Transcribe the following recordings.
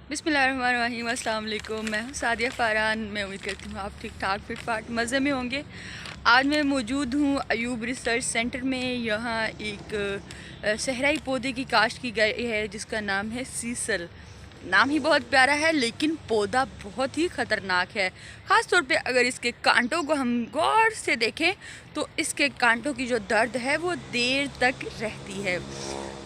बिस्मिल्लाहिर्रहमानिर्रहीम, अस्सलाम वालेकुम। मैं हूँ सादिया फ़ारान। मैं उम्मीद करती हूँ आप ठीक ठाक फिट फाट मज़े में होंगे। आज मैं मौजूद हूँ अयूब रिसर्च सेंटर में। यहाँ एक सहराई पौधे की काश्त की गई है जिसका नाम है सीसल। नाम ही बहुत प्यारा है लेकिन पौधा बहुत ही ख़तरनाक है। ख़ास तौर पे अगर इसके कांटों को हम गौर से देखें तो इसके कांटों की जो दर्द है वो देर तक रहती है।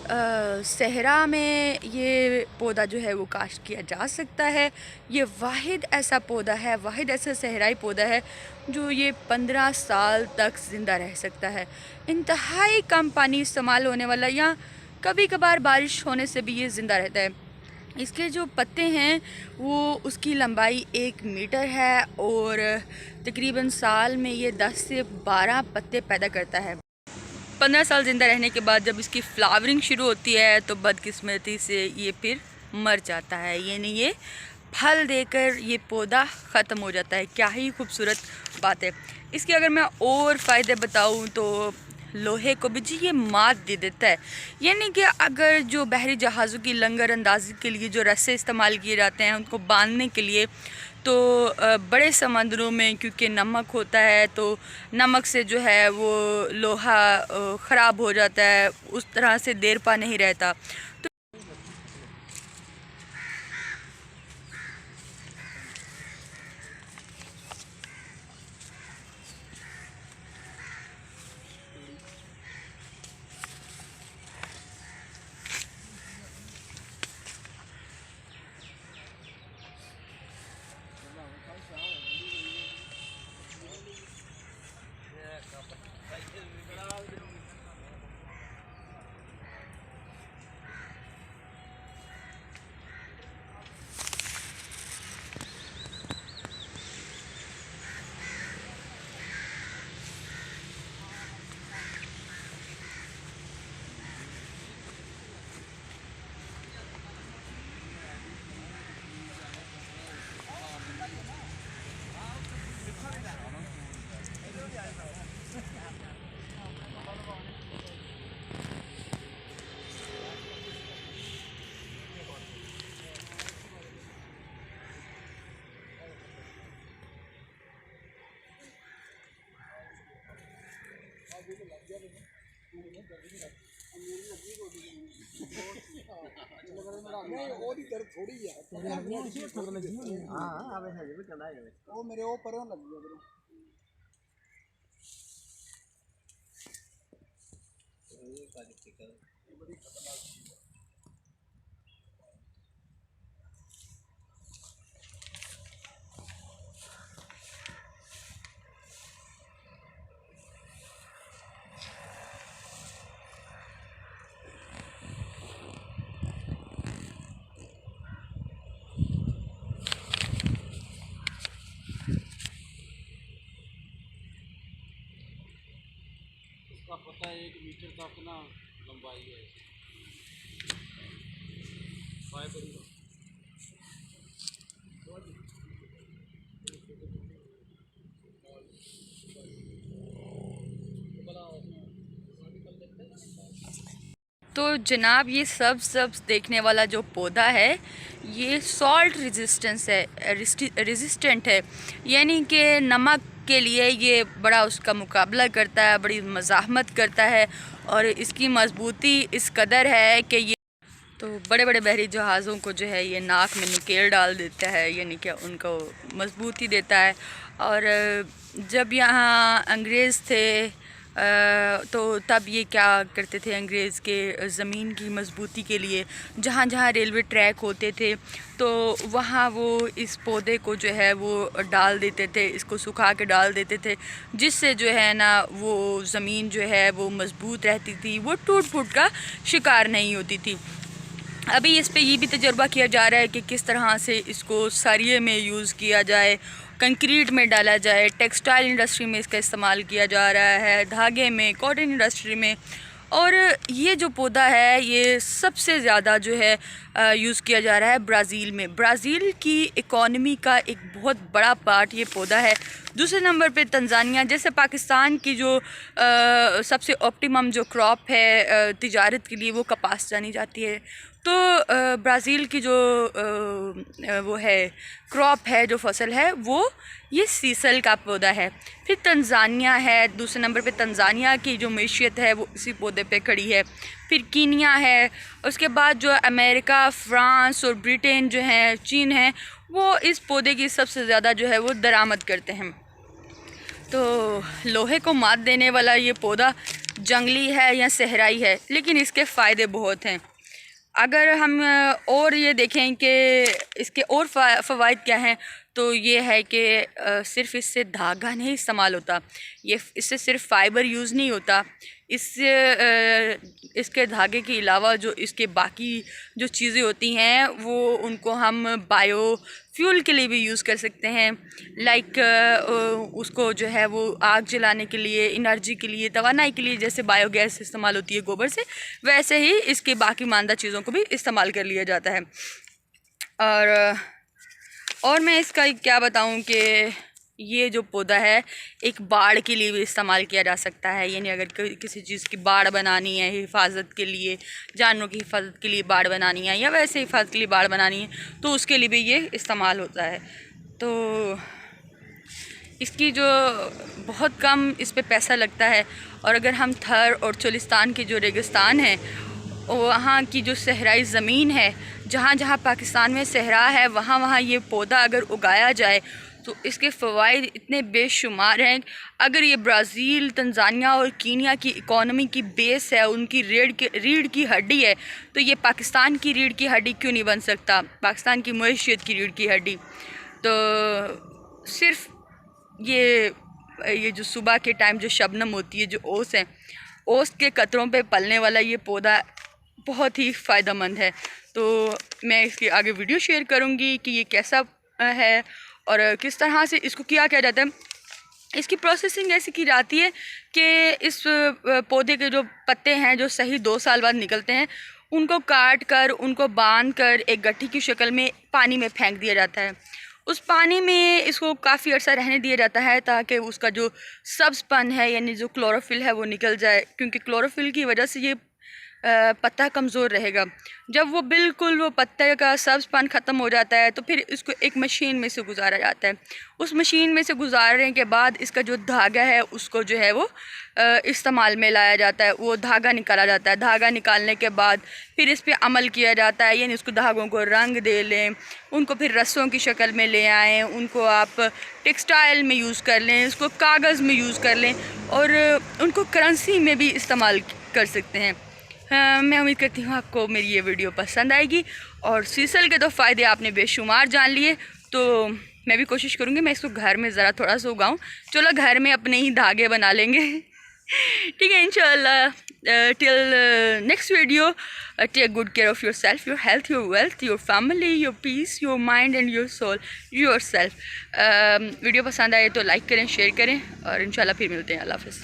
सहरा में ये पौधा जो है वो काश्त किया जा सकता है। ये वाहिद ऐसा पौधा है, वाहिद ऐसा सहराई पौधा है जो ये 15 साल तक ज़िंदा रह सकता है। इंतहाई कम पानी इस्तेमाल होने वाला, या कभी कभार बारिश होने से भी ये ज़िंदा रहता है। इसके जो पत्ते हैं वो उसकी लंबाई 1 मीटर है और तकरीबन साल में ये 10 से 12 पत्ते पैदा करता है। 15 साल ज़िंदा रहने के बाद जब इसकी फ्लावरिंग शुरू होती है तो बदकिस्मती से ये फिर मर जाता है, यानी ये फल देकर ये पौधा ख़त्म हो जाता है। क्या ही खूबसूरत बात है। इसके अगर मैं और फ़ायदे बताऊं तो लोहे को भी जी ये मात दे देता है, यानी कि अगर जो बहरी जहाज़ों की लंगर अंदाजी के लिए जो रस्से इस्तेमाल किए जाते हैं उनको बांधने के लिए, तो बड़े समंदरों में क्योंकि नमक होता है तो नमक से जो है वो लोहा ख़राब हो जाता है, उस तरह से देर पा नहीं रहता। इसका पता 1 मीटर तक ना लंबाई है। तो जनाब ये सब देखने वाला जो पौधा है ये सॉल्ट रेजिस्टेंट है, यानी कि नमक के लिए ये बड़ा उसका मुकाबला करता है, बड़ी मज़ाहमत करता है और इसकी मजबूती इस कदर है कि ये तो बड़े बड़े बहरी जहाज़ों को जो है ये नाक में निकेल डाल देता है, यानी कि उनको मजबूती देता है। और जब यहाँ अंग्रेज़ थे तो तब ये क्या करते थे, अंग्रेज़ के ज़मीन की मजबूती के लिए जहाँ जहाँ रेलवे ट्रैक होते थे तो वहाँ वो इस पौधे को जो है वो डाल देते थे, इसको सुखा के डाल देते थे, जिससे जो है ना वो ज़मीन जो है वो मज़बूत रहती थी, वो टूट फूट का शिकार नहीं होती थी। अभी इस पे ये भी तजुर्बा किया जा रहा है कि किस तरह से इसको सरिये में यूज़ किया जाए, कंक्रीट में डाला जाए, टेक्सटाइल इंडस्ट्री में इसका इस्तेमाल किया जा रहा है, धागे में, कॉटन इंडस्ट्री में। और ये जो पौधा है ये सबसे ज़्यादा जो है यूज़ किया जा रहा है ब्राज़ील में। ब्राज़ील की इकॉनमी का एक बहुत बड़ा पार्ट ये पौधा है। दूसरे नंबर पे तंजानिया, जैसे पाकिस्तान की जो सबसे ऑप्टिमम जो क्रॉप है तिजारत के लिए वो कपास जानी जाती है, तो ब्राज़ील की जो वो है क्रॉप है, जो फसल है, वो ये सीसल का पौधा है। फिर तंजानिया है, दूसरे नंबर पे तंजानिया की जो मैशियत है वो इसी पौधे पे खड़ी है। फिर कीनिया है, उसके बाद जो अमेरिका, फ्रांस और ब्रिटेन जो है, चीन है, वो इस पौधे की सबसे ज़्यादा जो है वो दरामद करते हैं। तो लोहे को मात देने वाला ये पौधा जंगली है या सहराई है, लेकिन इसके फ़ायदे बहुत हैं। अगर हम और ये देखें कि इसके और फ़वाइद क्या हैं, तो ये है कि सिर्फ इससे धागा नहीं इस्तेमाल होता, ये इससे सिर्फ फ़ाइबर यूज़ नहीं होता, इससे इसके धागे के अलावा जो इसके बाकी जो चीज़ें होती हैं वो उनको हम बायो फ्यूल के लिए भी यूज़ कर सकते हैं। लाइक उसको जो है वो आग जलाने के लिए, एनर्जी के लिए, तवानाई के लिए, जैसे बायोगैस इस्तेमाल होती है गोबर से, वैसे ही इसके बाकी मानदा चीज़ों को भी इस्तेमाल कर लिया जाता है। और मैं इसका क्या बताऊं कि ये जो पौधा है एक बाड़ के लिए भी इस्तेमाल किया जा सकता है। यानी अगर किसी चीज़ की बाड़ बनानी है, हिफाजत के लिए, जानवरों की हिफाजत के लिए बाड़ बनानी है, या वैसे हिफाजत के लिए बाड़ बनानी है, तो उसके लिए भी ये इस्तेमाल होता है। तो इसकी जो बहुत कम इस पे पैसा लगता है। और अगर हम थर और चोलिस्तान की जो रेगिस्तान है, वहाँ की जो सहराई ज़मीन है, जहाँ जहाँ पाकिस्तान में सहरा है, वहाँ वहाँ ये पौधा अगर उगाया जाए तो इसके फ़वाइद इतने बेशुमार हैं। अगर ये ब्राज़ील, तंजानिया और कीनिया की इकॉनमी की बेस है, उनकी रीढ़ की हड्डी है, तो ये पाकिस्तान की रीढ़ की हड्डी क्यों नहीं बन सकता, पाकिस्तान की मईशत की रीढ़ की हड्डी। तो सिर्फ ये जो सुबह के टाइम जो शबनम होती है, जो ओस है, ओस के कतरों पे पलने वाला ये पौधा बहुत ही फ़ायदेमंद है। तो मैं इसके आगे वीडियो शेयर करूँगी कि ये कैसा है और किस तरह से इसको किया जाता है। इसकी प्रोसेसिंग ऐसी की जाती है कि इस पौधे के जो पत्ते हैं, जो सही 2 साल बाद निकलते हैं, उनको काट कर, उनको बांध कर एक गट्ठी की शक्ल में पानी में फेंक दिया जाता है। उस पानी में इसको काफ़ी अर्सा रहने दिया जाता है ताकि उसका जो सब्ज़पन है, यानी जो क्लोरोफिल है, वो निकल जाए, क्योंकि क्लोरोफिल की वजह से ये पत्ता कमज़ोर रहेगा। जब वो बिल्कुल वो पत्ते का सब्ज़पन ख़त्म हो जाता है तो फिर इसको एक मशीन में से गुजारा जाता है। उस मशीन में से गुजारने के बाद इसका जो धागा है उसको जो है वो इस्तेमाल में लाया जाता है, वो धागा निकाला जाता है। धागा निकालने के बाद फिर इस पे अमल किया जाता है, यानी उसको धागों को रंग दे लें, उनको फिर रस्सों की शक्ल में ले आएँ, उनको आप टेक्सटाइल में यूज़ कर लें, इसको कागज़ में यूज़ कर लें और उनको करेंसी में भी इस्तेमाल कर सकते हैं। मैं उम्मीद करती हूँ आपको मेरी ये वीडियो पसंद आएगी और सीसल के तो फ़ायदे आपने बेशुमार जान लिए। तो मैं भी कोशिश करूँगी मैं इसको घर में ज़रा थोड़ा सा उगाऊँ। चलो घर में अपने ही धागे बना लेंगे। ठीक है, इंशाल्लाह। Till next video, take good care of yourself, your health, your wealth, your family, your peace, your mind and your soul, yourself. Video पसंद आए तो लाइक करें, शेयर करें और इंशाल्लाह फिर मिलते हैं। अल्लाह हाफ़िज़।